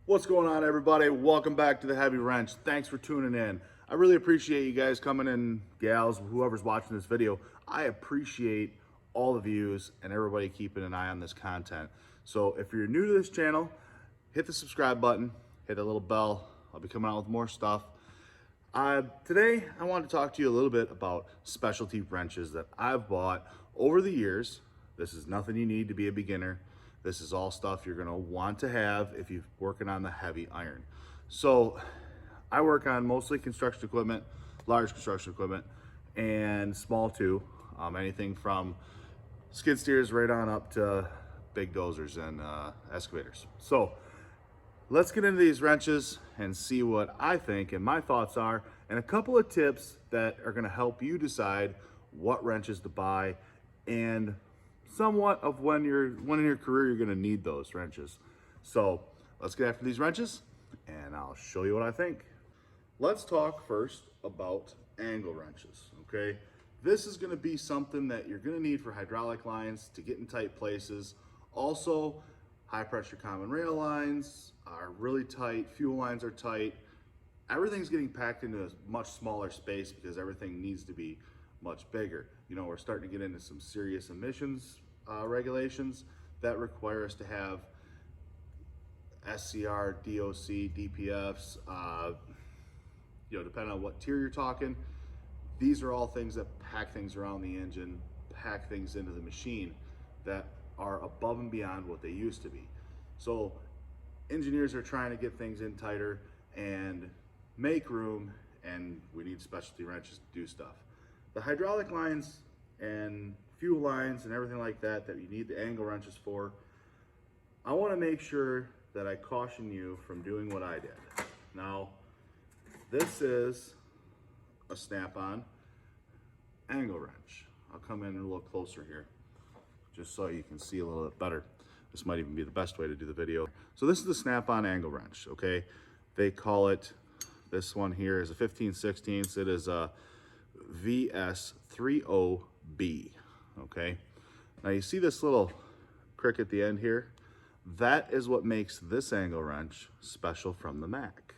What's going on, everybody? Welcome back to the Heavy Wrench. Thanks for tuning in. I really appreciate you guys coming in, gals, whoever's watching this video. I appreciate all the views and everybody keeping an eye on this content. So if you're new to this channel, hit the subscribe button, hit the little bell. I'll be coming out with more stuff. Today, I want to talk to you a little bit about specialty wrenches that I've bought over the years. This is nothing you need to be a beginner. This is all stuff you're gonna want to have if you're working on the heavy iron. So I work on mostly construction equipment, large construction equipment, and small too. Anything from skid steers right on up to big dozers and excavators. So let's get into these wrenches and see what I think and my thoughts are, and a couple of tips that are gonna help you decide what wrenches to buy and somewhat of when in your career you're going to need those wrenches. So let's get after these wrenches and I'll show you what I think. Let's talk first about angle wrenches. Okay, this is going to be something that you're going to need for hydraulic lines to get in tight places. Also, high pressure common rail lines are really tight, fuel lines are tight. Everything's getting packed into a much smaller space because everything needs to be much bigger. You know, we're starting to get into some serious emissions regulations that require us to have SCR, DOC, DPFs, depending on what tier you're talking. These are all things that pack things around the engine, pack things into the machine that are above and beyond what they used to be. So engineers are trying to get things in tighter and make room, and we need specialty wrenches to do stuff. The hydraulic lines and fuel lines and everything like that you need the angle wrenches for, I want to make sure that I caution you from doing what I did. Now, this is a Snap-on angle wrench. I'll come in a little closer here just so you can see a little bit better. This might even be the best way to do the video. So this is the Snap-on angle wrench, okay? They call it, this one here is a 15/16. It is a VS30B, okay? Now you see this little crick at the end here? That is what makes this angle wrench special from the Mac,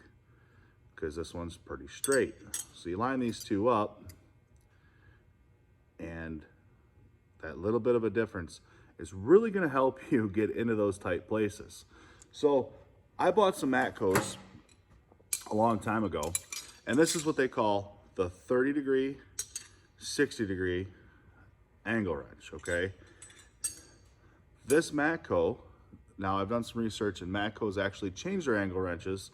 because this one's pretty straight. So you line these two up, and that little bit of a difference is really gonna help you get into those tight places. So I bought some matcos a long time ago, and this is what they call the 30-degree, 60-degree angle wrench, okay? This Matco, now I've done some research, and Matco's actually changed their angle wrenches,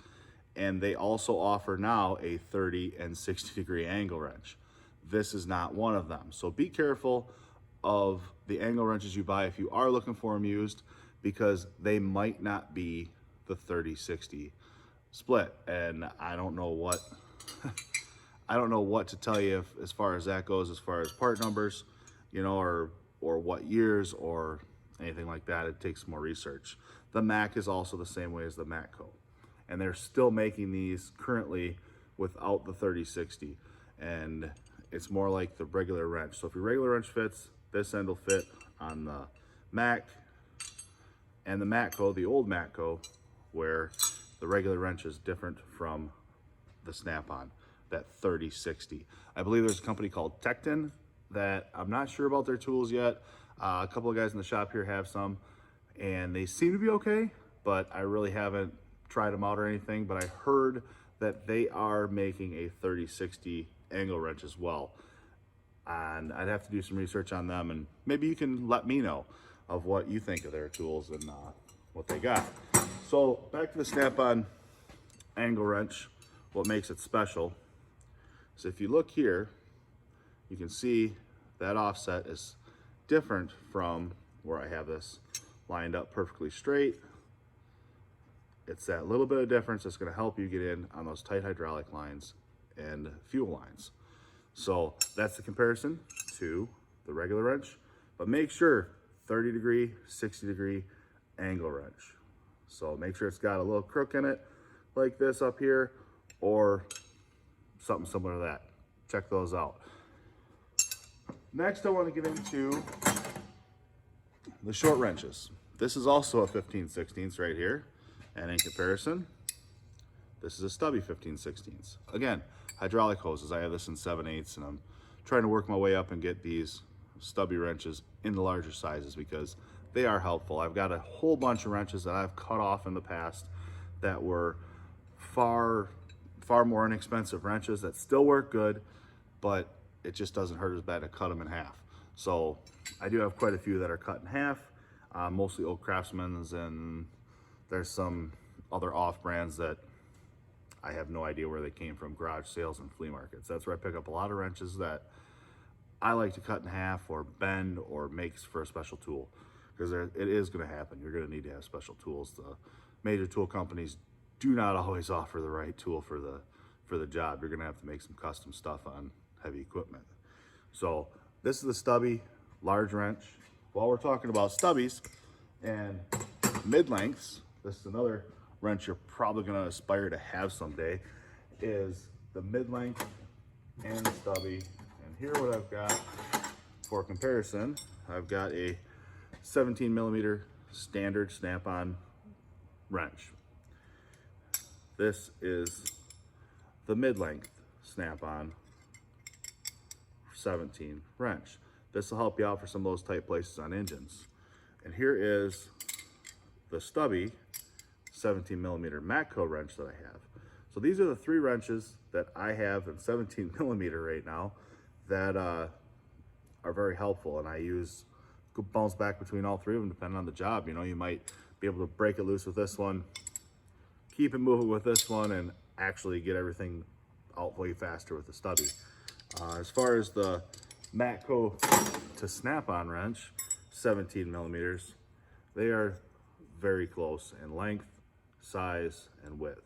and they also offer now a 30 and 60-degree angle wrench. This is not one of them. So be careful of the angle wrenches you buy if you are looking for them used, because they might not be the 30-60 split, and I don't know what I don't know what to tell you as far as that goes, as far as part numbers, or what years or anything like that. It takes more research. The Mac is also the same way as the Matco, and they're still making these currently without the 30-60, and it's more like the regular wrench. So if your regular wrench fits, this end will fit on the Mac and the Matco, the old Matco, where the regular wrench is different from the Snap-on, that 30-60. I believe there's a company called Tecton that I'm not sure about their tools yet. A couple of guys in the shop here have some, and they seem to be okay, but I really haven't tried them out or anything. But I heard that they are making a 30-60 angle wrench as well, and I'd have to do some research on them, and maybe you can let me know of what you think of their tools and what they got. So back to the Snap-on angle wrench. What makes it special is if you look here, you can see that offset is different from where I have this lined up perfectly straight. It's that little bit of difference that's going to help you get in on those tight hydraulic lines and fuel lines. So that's the comparison to the regular wrench, but make sure 30-degree, 60-degree angle wrench. So make sure it's got a little crook in it like this up here, or something similar to that. Check those out. Next, I want to get into the short wrenches. This is also a 15/16 right here, And in comparison, this is a stubby 15/16. Again, hydraulic hoses. I have this in 7/8, and I'm trying to work my way up and get these stubby wrenches in the larger sizes because they are helpful. I've got a whole bunch of wrenches that I've cut off in the past that were far more inexpensive wrenches that still work good, but it just doesn't hurt as bad to cut them in half. So I do have quite a few that are cut in half, mostly old Craftsman's, and there's some other off brands that I have no idea where they came from, garage sales and flea markets. That's where I pick up a lot of wrenches that I like to cut in half or bend or make for a special tool, because it is going to happen. You're going to need to have special tools. The major tool companies do not always offer the right tool for the job. You're going to have to make some custom stuff on heavy equipment. So this is the stubby large wrench. While we're talking about stubbies and mid-lengths, this is another wrench you're probably going to aspire to have someday, is the mid-length and stubby. And here what I've got for comparison, I've got a 17mm standard snap-on wrench. This is the mid-length snap-on 17 wrench. This will help you out for some of those tight places on engines. And here is the stubby 17mm matco wrench that I have. So these are the three wrenches that I have in 17mm right now that are very helpful, and I use bounce back between all three of them depending on the job. You know, you might be able to break it loose with this one, keep it moving with this one, and actually get everything out way faster with the stubby. As far as the matco to snap-on wrench, 17mm, they are very close in length, size, and width.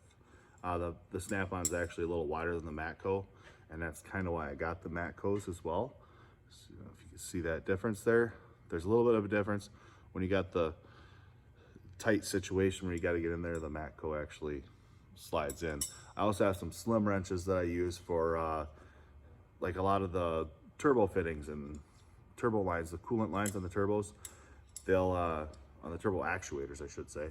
The snap-on is actually a little wider than the matco, and that's kind of why I got the matcos as well. So, if you can see that difference there, there's a little bit of a difference when you got the tight situation where you got to get in there. The matco actually slides in. I also have some slim wrenches that I use for like a lot of the turbo fittings and turbo lines, the coolant lines on the turbos. They'll on the turbo actuators, I should say,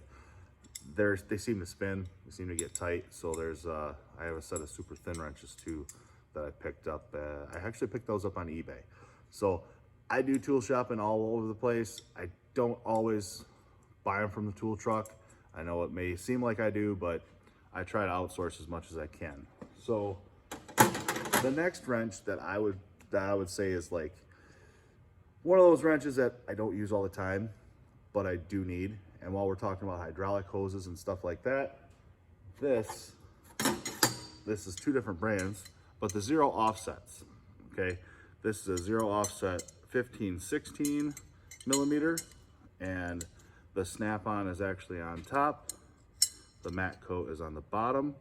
they seem to spin, they seem to get tight. So there's I have a set of super thin wrenches too that I picked up. I actually picked those up on eBay. So I do tool shopping all over the place. I don't always buy them from the tool truck. I know it may seem like I do, but I try to outsource as much as I can. So the next wrench that I would say is like one of those wrenches that I don't use all the time, but I do need. And while we're talking about hydraulic hoses and stuff like that, this is two different brands, but the zero offsets, okay? This is a zero offset 15/16mm, and the snap-on is actually on top. The matco is on the bottom,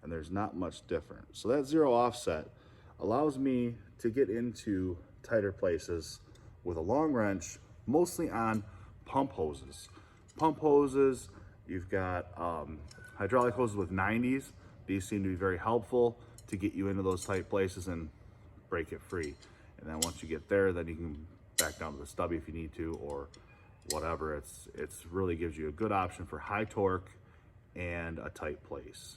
and there's not much different. So that zero offset allows me to get into tighter places with a long wrench, mostly on pump hoses. Pump hoses, you've got hydraulic hoses with 90s. These seem to be very helpful to get you into those tight places and break it free. And then once you get there, then you can back down to the stubby if you need to, or whatever. It's really gives you a good option for high torque and a tight place.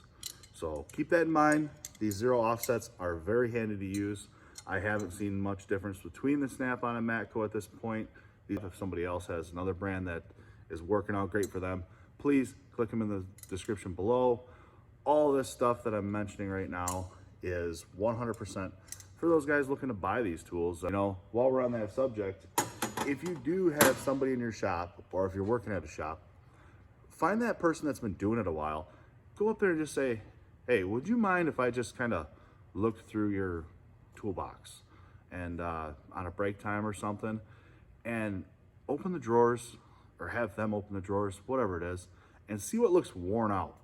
So keep that in mind. These zero offsets are very handy to use. I haven't seen much difference between the snap-on and matco at this point. If somebody else has another brand that is working out great for them, please click them in the description below. All this stuff that I'm mentioning right now is 100% for those guys looking to buy these tools. You know, while we're on that subject, if you do have somebody in your shop, or if you're working at a shop, find that person that's been doing it a while. Go up there and just say, hey, would you mind if I just kind of looked through your toolbox and on a break time or something, and open the drawers, or have them open the drawers, whatever it is, and see what looks worn out.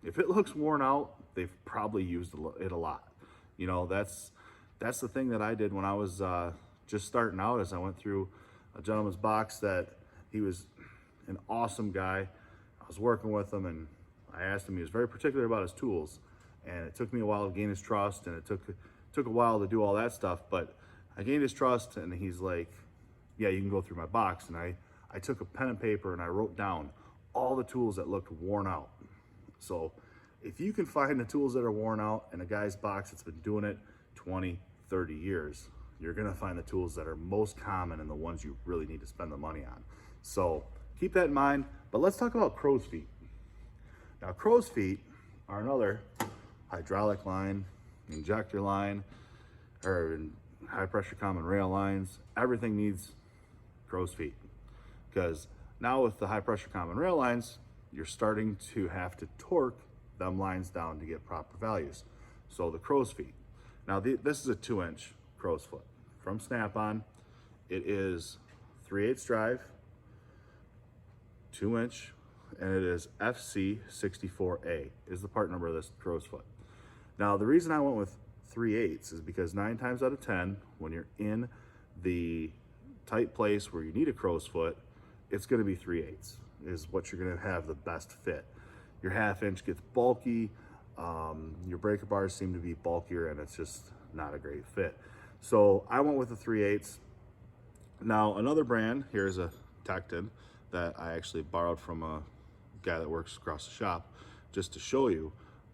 If it looks worn out, they've probably used it a lot. You know, that's the thing that I did when I was just starting out, is I went through a gentleman's box that he was an awesome guy. I was working with him, and I asked him, he was very particular about his tools, and it took me a while to gain his trust, and it took a while to do all that stuff, but I gained his trust, and he's like, yeah, you can go through my box. And I took a pen and paper and I wrote down all the tools that looked worn out. So if you can find the tools that are worn out in a guy's box that's been doing it 20, 30 years, you're gonna find the tools that are most common and the ones you really need to spend the money on. So keep that in mind, but let's talk about crow's feet. Now, crow's feet are another hydraulic line, injector line, or high pressure common rail lines. Everything needs crow's feet, because now with the high pressure common rail lines, you're starting to have to torque them lines down to get proper values. So the crow's feet. Now this is a 2-inch crow's foot from SnapOn. It is 3/8 drive, 2-inch, and it is FC64A is the part number of this crow's foot. Now the reason I went with 3/8 is because 9 times out of 10, when you're in the tight place where you need a crow's foot, it's going to be 3/8 is what you're going to have the best fit. Your 1/2 inch gets bulky, your breaker bars seem to be bulkier, and it's just not a great fit. So I went with the 3/8. Now another brand, here's a Tecton that I actually borrowed from a guy that works across the shop just to show you,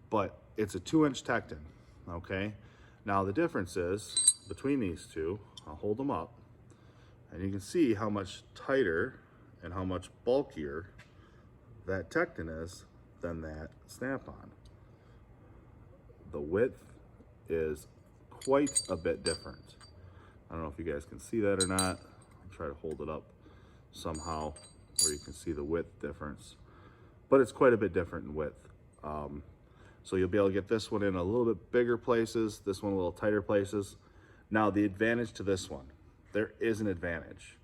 but it's a 2-inch Tecton, okay? Now the difference is between these two, I'll hold them up, and you can see how much tighter and how much bulkier that Tecton is than that SnapOn. The width is quite a bit different. I don't know if you guys can see that or not. I'll try to hold it up somehow where you can see the width difference, but it's quite a bit different in width. So you'll be able to get this one in a little bit bigger places, this one a little tighter places. Now the advantage to this one, there is an advantage.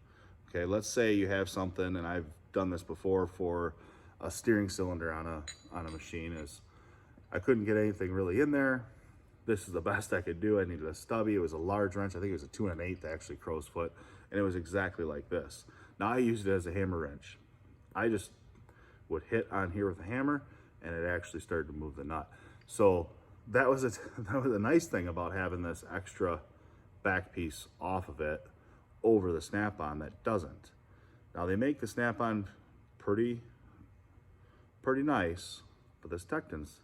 Okay, let's say you have something, and I've done this before for a steering cylinder on a machine, is I couldn't get anything really in there. This is the best I could do. I needed a stubby. It was a large wrench. I think it was a 2 1/8 actually, crow's foot, and it was exactly like this. Now I used it as a hammer wrench. I just would hit on here with a hammer, and it actually started to move the nut. So that was a nice thing about having this extra back piece off of it over the SnapOn that doesn't. Now they make the SnapOn pretty nice, but this Tecton's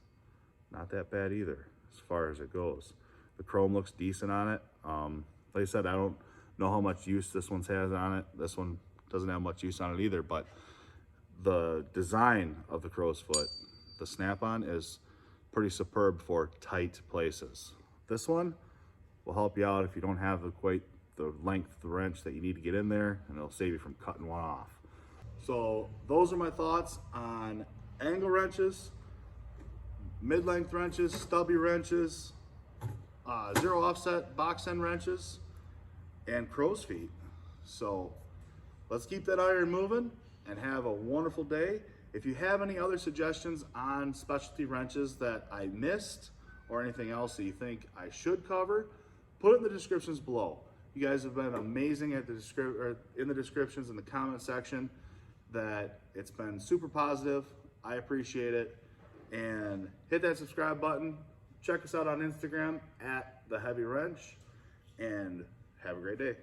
not that bad either as far as it goes. The chrome looks decent on it. Like I said, I don't know how much use this one has on it. This one doesn't have much use on it either, but the design of the crow's foot, the SnapOn, is pretty superb for tight places. This one will help you out if you don't have quite the length of the wrench that you need to get in there, and it'll save you from cutting one off. So those are my thoughts on angle wrenches, mid-length wrenches, stubby wrenches, zero offset box end wrenches, and crow's feet. So let's keep that iron moving and have a wonderful day. If you have any other suggestions on specialty wrenches that I missed or anything else that you think I should cover, put it in the descriptions below. You guys have been amazing at in the descriptions in the comment section. That it's been super positive. I appreciate it. And hit that subscribe button. Check us out on Instagram at TheHeavyWrench, and have a great day.